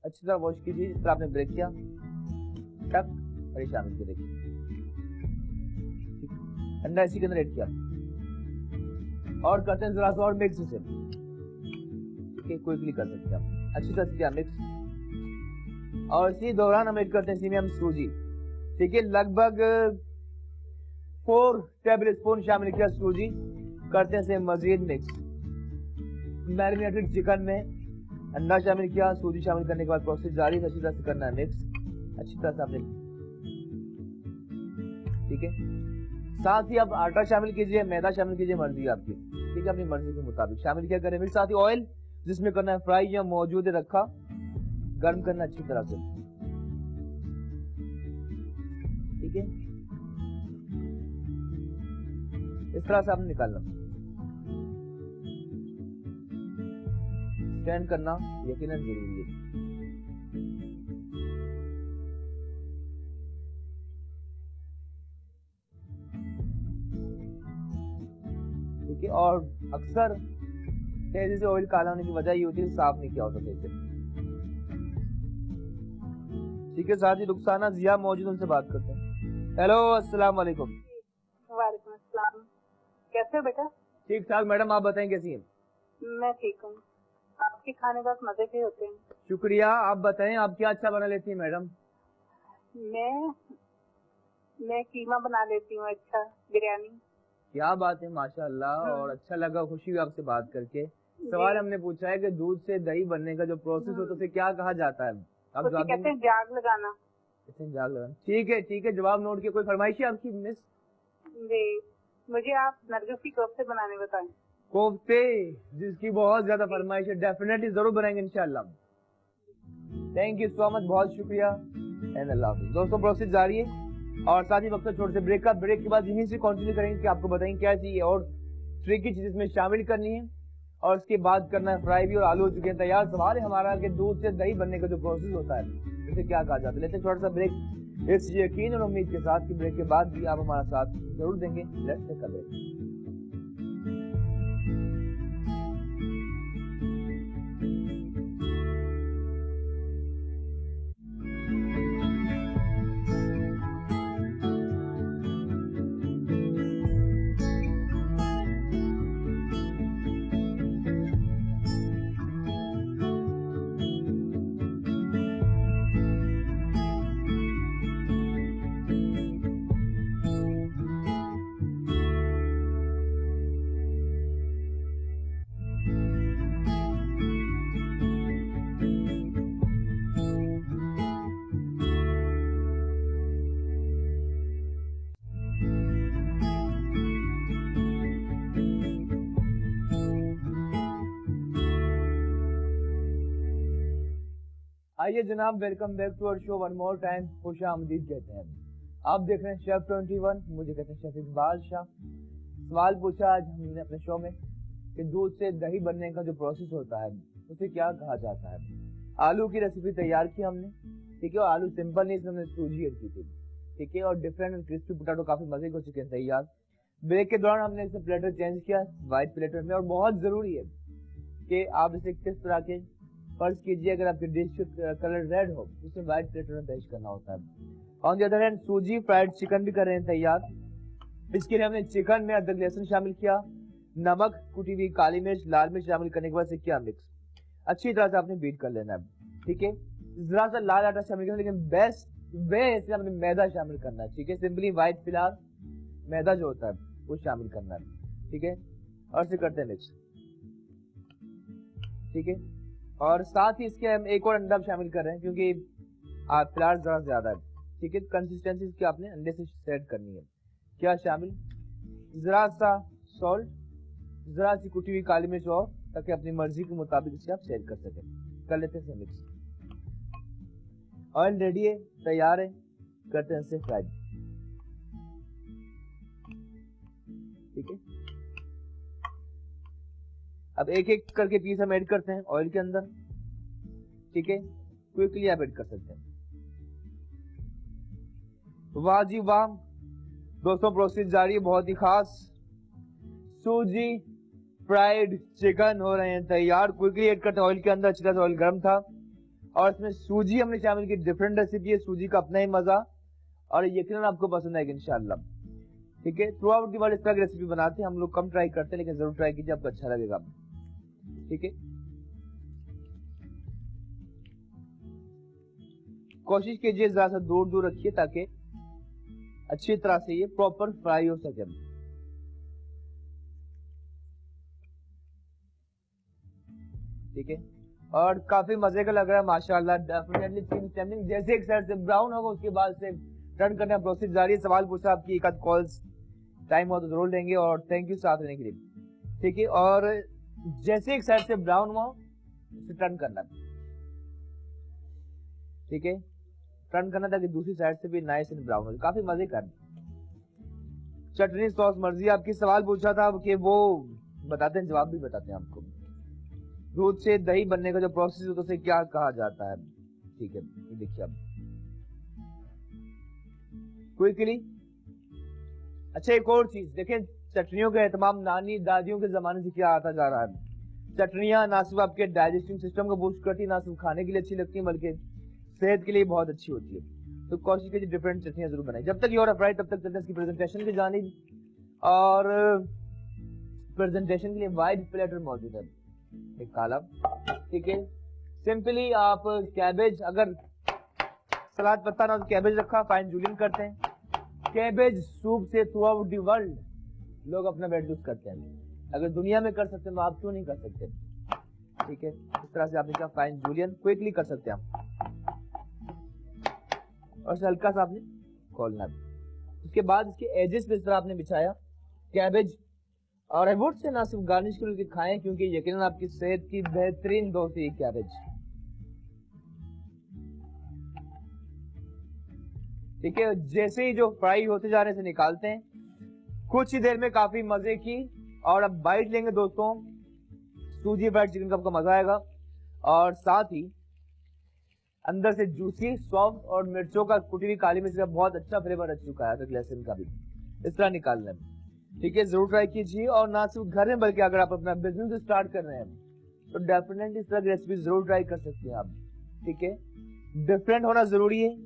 अच्छी तरह वॉश कीजिए, इस तरह आपने ब्रेक किया, टक, और ये शामिल कर देखिए। अंडा इसी के अंदर ऐड किया और करते हैं जरा सा और मिक्स इसे। ठीक है, क्विकली कर सकते हैं आप। अच्छी तरह से किया मिक्स, और इसी दौरान हम ऐड करते हैं इसी में हम सूजी। ठीक है, लगभग 4 टेबल स्पून शामिल किया सूजी, करते हैं इसे मजीद मिक्स। मैरिनेटेड चिकन में अंडा शामिल किया, सूजी शामिल करने के बाद प्रोसेस जारी, अच्छी तरह से करना है मिक्स, अच्छी तरह से आपने। ठीक है, साथ ही आप आटा शामिल कीजिए, मैदा शामिल कीजिए, मर्जी आपकी। ठीक है, अपनी मर्जी के मुताबिक शामिल किया करें मिक्स। साथ ही ऑयल जिसमें करना है फ्राई या मौजूद रखा, गर्म करना अच्छी तरह से। ठीक है, इस तरह से आपने निकालना, स्टैंड करना यकीनन जरूरी है। ठीक है, और अक्सर तेजी से ऑयल काला होने की वजह ये होती है साफ नहीं किया होता जैसे। ठीक है, साथ ही रुखसाना जिया मौजूद, उनसे बात करते हैं। हेलो, अस्सलाम वालेकुम। वालेकुम अस्सलाम। कैसे हो बेटा? ठीक ठाक मैडम, आप बताएं कैसी हैं? मैं ठीक हूँ। आपके खाने बहुत मजे के होते हैं। शुक्रिया, आप बताएं आप क्या अच्छा बना लेती हैं मैडम? मैं कीमा बना लेती हूँ, अच्छा बिरयानी। क्या बात है, माशाअल्लाह, और अच्छा लगा, खुशी हुई आपसे बात करके। सवाल हमने पूछा है कि दूध से दही बनने का जो प्रोसेस होता है उसे क्या कहा जाता है? आप जवाब कहते हैं जाग लगाना। जाग लगाना, ठीक है ठीक है, जवाब नोट किया। कोई फरमाइश है आपकी मिस? जी, मुझे आप नरगिस की कोफ्ते बनाने बताएं। कोफ्ते, जिसकी बहुत ज्यादा फरमाइश है, डेफिनेटली जरूर बनाएंगे इंशाल्लाह। थैंक यू सो मच, बहुत शुक्रिया एंड अल्लाह हाफिज़। दोस्तों, प्रोसेस जारी है और साथ ही वक्त छोटे से ब्रेक का, ब्रेक के बाद यहीं से कंटिन्यू करेंगे कि आपको बताएंगे क्या चाहिए और ट्रिकी चीज इसमें शामिल करनी है, और उसके बाद करना है फ्राई भी, और आलू हो चुके हैं तैयार। सवाल है हमारा कि दूध से दही बनने का जो प्रोसेस होता है उसे क्या कहा जाता है। लेते हैं छोटा सा ब्रेक इस यकीन और उम्मीद के साथ कि ब्रेक के बाद भी आप हमारा साथ जरूर देंगे। Let's take a break. आइए जनाब, welcome back to our show one more time. खुश आमदीद कहते हैं। आप देख रहे हैं शेफ 21, मुझे कहते हैं शेफ इकबाल शाह। सवाल पूछा आज हमने अपने शो में कि दूध से दही बनने का जो प्रोसेस होता है उसे क्या कहा जाता है। आलू की रेसिपी तैयार की हमने, ठीक है। और आलू सिंपल नहीं, इसमें हमने सूजी ऐड की थी, ठीक है। और डिफरेंट एंड क्रिस्पी पोटैटो काफी मजे के हो चुके हैं तैयार। ब्रेक के दौरान हमने इसे प्लेटर चेंज किया व्हाइट प्लेटर में। और बहुत जरूरी है कि आप इसे किस तरह के, फर्ज कीजिए अगर आपकी डिश कलर रेड हो उसे व्हाइट प्लेटर में पेश करना होता है। ऑन द अदर हैंड सूजी फ्राइड चिकन भी कर रहे हैं तैयार। इसके लिए हमने चिकन में अदरक लहसुन शामिल किया, नमक, कुटी हुई काली मिर्च, लाल मिर्च शामिल करने के बाद से किया मिक्स। अच्छी तरह से आपने बीट कर लेना है, ठीक है। जरा सा लाल आटा शामिल करना, लेकिन बेस्ट वे से हमने मैदा शामिल करना है, ठीक है। सिंपली व्हाइट फिलहाल मैदा जो होता है वो शामिल करना है, ठीक है। और इसे करते हैं मिक्स, ठीक है। और साथ ही इसके हम एक और अंडा शामिल कर रहे हैं क्योंकि फिलहाल जरा ज्यादा है, ठीक है। कंसिस्टेंसी इसकी आपने अंडे से सेट करनी है। क्या शामिल, जरा सा सॉल्ट, जरा सी कुटी हुई काली मिर्च, और ताकि अपनी मर्जी के मुताबिक इसे आप सेट कर सकें। कर लेते हैं मिक्स। ऑयल रेडी है, तैयार है, करते हैं इसे फ्राई, ठीक है। अब एक एक करके पीस हम ऐड करते हैं ऑयल के अंदर, ठीक है। क्विकली आप ऐड कर सकते हैं। वाह जी वाह दोस्तों, प्रोसेस जारी है, बहुत ही खास सूजी फ्राइड चिकन हो रहे हैं तैयार। क्विकली ऐड करते हैं ऑयल के अंदर। अच्छी तरह से ऑयल गर्म था और इसमें सूजी हमने शामिल की। डिफरेंट रेसिपी है, सूजी का अपना ही मजा, और यकीनन आपको पसंद आएगी इंशाल्लाह, ठीक है। थ्रू आउट दी वर्ल्ड इस तरह की रेसिपी बनाते हैं हम लोग, कम ट्राई करते हैं लेकिन जरूर ट्राई कीजिए, आपको अच्छा लगेगा, ठीक है। कोशिश कीजिए जरा सा दूर दूर रखिए ताकि अच्छी तरह से ये प्रॉपर फ्राई हो सके, ठीक है। और काफी मजे का लग रहा है माशाल्लाह। डेफिनेटली जैसे एक साइड से ब्राउन होगा उसके बाद से टर्न करने का प्रोसेस जारी है। सवाल पूछा आपकी, एक आध कॉल्स टाइम हो तो जरूर लेंगे, और थैंक यू साथ रहने के लिए, ठीक है। और जैसे एक साइड से ब्राउन हुआ उसे टर्न करना, ठीक है। टर्न करना ताकि दूसरी साइड से भी नाइस एंड ब्राउन हो। काफी मजे का। चटनी सॉस मर्जी आपकी। सवाल पूछा था कि वो बताते हैं, जवाब भी बताते हैं आपको। दूध से दही बनने का जो प्रोसेस है उसे क्या कहा जाता है, ठीक है। ये देखिए अब क्विकली। अच्छा, एक और चीज देखें, चटनियों का एहतमाम नानी दादियों के जमाने से क्या आता जा रहा है। चटनियां ना सिर्फ आपके डाइजेस्टिव सिस्टम को बूस्ट करती, ना सिर्फ खाने के लिए अच्छी लगती है बल्कि सेहत के लिए बहुत अच्छी होती है। तो कोशिश कीजिए डिफरेंट चटनियां जरूर बनाई। जब तक ये और फ्राई तब तक चलते हैं इसकी प्रेजेंटेशन की जानिब। और प्रेजेंटेशन के लिए वाइड प्लेटर मौजूद है, एक काला, ठीक है। सिंपली आप कैबेज, अगर सलाद पत्ता ना तो कैबेज रखा, फाइन जूलियन करते हैं। कैबेज सूप से थ्रू आउट दी वर्ल्ड लोग अपना वेट लूज करते हैं। अगर दुनिया में कर सकते हैं तो आप क्यों नहीं कर सकते, ठीक है। इस तरह से आपने क्या फाइन जूलियन क्विकली कर सकते हैं आप, और हल्का सा आपने खोलना है। उसके बाद इसके एजेस पे इस तरह आपने बिछाया कैबेज, और आई वुड से ना सिर्फ गार्निश के लिए खाएं क्योंकि यकीनन आपकी सेहत की बेहतरीन दोस्त है कैबेज, ठीक है। जैसे ही जो फ्राई होते जा रहे से निकालते हैं, कुछ ही देर में काफी मजे की। और अब बाइट लेंगे दोस्तों, सूजी फ्राइड चिकन का आपका मजा आएगा, और साथ ही अंदर से जूसी सॉफ्ट, और मिर्चों का, कुटी हुई काली मिर्च का बहुत अच्छा फ्लेवर आ चुका है, लहसुन का भी इस तरह निकालना है, ठीक है। जरूर ट्राई कीजिए। और ना सिर्फ घर में बल्कि अगर आप अपना बिजनेस स्टार्ट कर रहे हैं तो डेफिनेटली इस तरह की रेसिपी जरूर ट्राई कर सकते हैं आप, ठीक है। डिफरेंट होना जरूरी है,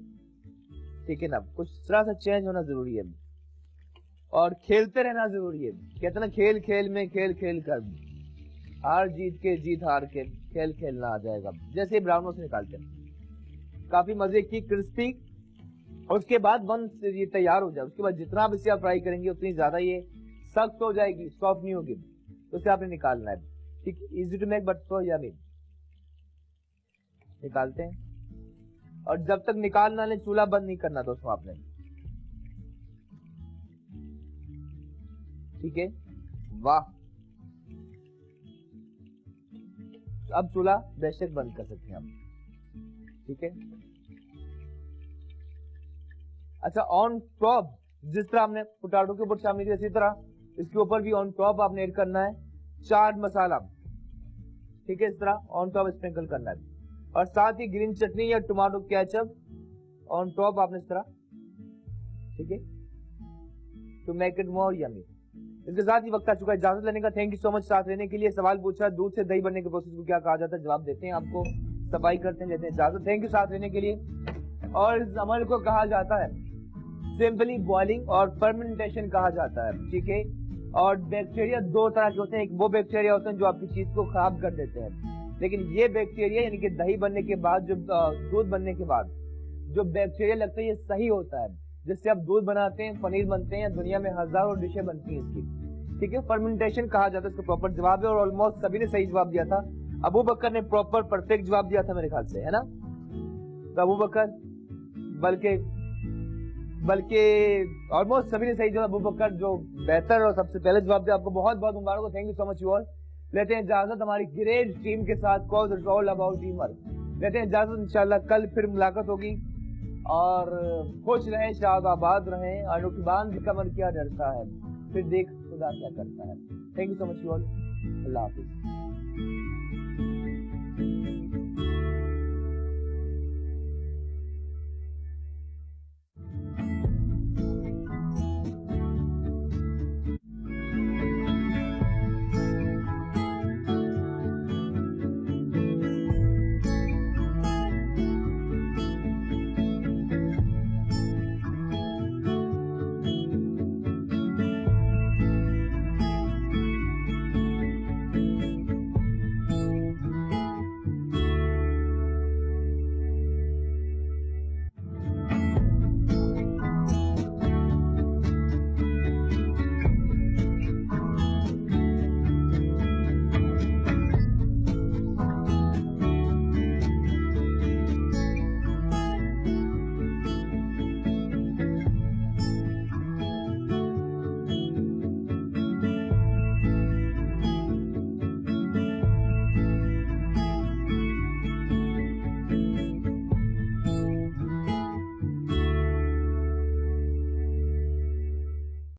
ठीक है ना, कुछ तरह से चेंज होना जरूरी है, और खेलते रहना जरूरी है। कहते ना, खेल खेल में खेल खेल कर, हार जीत के जीत हार के खेल खेलना आ जाएगा। जैसे ब्राउन से निकालते हैं, काफी मजे की क्रिस्पी, और उसके बाद वन ये तैयार हो जाए, उसके बाद जितना आप इसे आप फ्राई करेंगे उतनी ज्यादा ये सख्त हो जाएगी, सॉफ्ट नहीं होगी, तो उसे आपने निकालना है, ठीक है। Easy to make but so yummy. निकालते हैं, और जब तक निकाल ना ले चूल्हा बंद नहीं करना दोस्तों आपने, ठीक है। वाह, अब चूल्हा बेशक बंद कर सकते हैं आप, ठीक है। अच्छा, ऑन टॉप जिस तरह हमने पोटैटो के ऊपर शामिल किया, इसी तरह इसके ऊपर भी ऑन टॉप आपने ऐड करना है चाट मसाला, ठीक है, इस तरह ऑन टॉप स्प्रिंकल करना है। और साथ ही ग्रीन चटनी या टोमेटो केचप ऑन टॉप आपने इस तरह, ठीक है, to make it more yummy. इसके साथ ही वक्त आ चुका है इजाजत लेने का। थैंक यू सो मच साथ रहने के लिए। सवाल पूछा दूध से दही बनने के प्रोसेस को क्या कहा जाता है, जवाब देते हैं आपको, सफाई करते हैं, लेते हैं इजाजत। थैंक यू साथ रहने के लिए। और इस अमल को कहा जाता है सिंपली बॉइलिंग और फर्मेंटेशन कहा जाता है, ठीक है। और बैक्टीरिया दो तरह के होते हैं, एक वो बैक्टीरिया होते हैं जो आपकी चीज को खराब कर देते हैं, लेकिन ये बैक्टीरिया यानी कि दही बनने के बाद, जो दूध बनने के बाद जो बैक्टीरिया लगता है, ये सही होता है, जिससे आप दूध बनाते हैं, पनीर बनते हैं, दुनिया में हजारों डिशें बनती हैं इसकी, ठीक है। फर्मेंटेशन कहा जाता है, इसका प्रॉपर जवाब है। और ऑलमोस्ट सभी ने सही जवाब दिया था। अबू बकर ने प्रॉपर परफेक्ट जवाब दिया था मेरे ख्याल से, है ना। तो अबू बकर बल्कि ऑलमोस्ट सभी ने सही जवाब, अबू बकर जो बेहतर और सबसे पहले जवाब दिया, आपको बहुत बहुत मुबारक हो। Thank you so much you all. लेते हैं इजाजत हमारी ग्रेट टीम के साथ, cause it's all about team work. लेते हैं इजाजत, इंशाल्लाह कल फिर मुलाकात होगी। और खुश रहें, शाद आबाद रहें। अनूठी बांध भी कमर किया डरता है, फिर देख खुदा क्या करता है। Thank you so much you all. Allah Hafiz.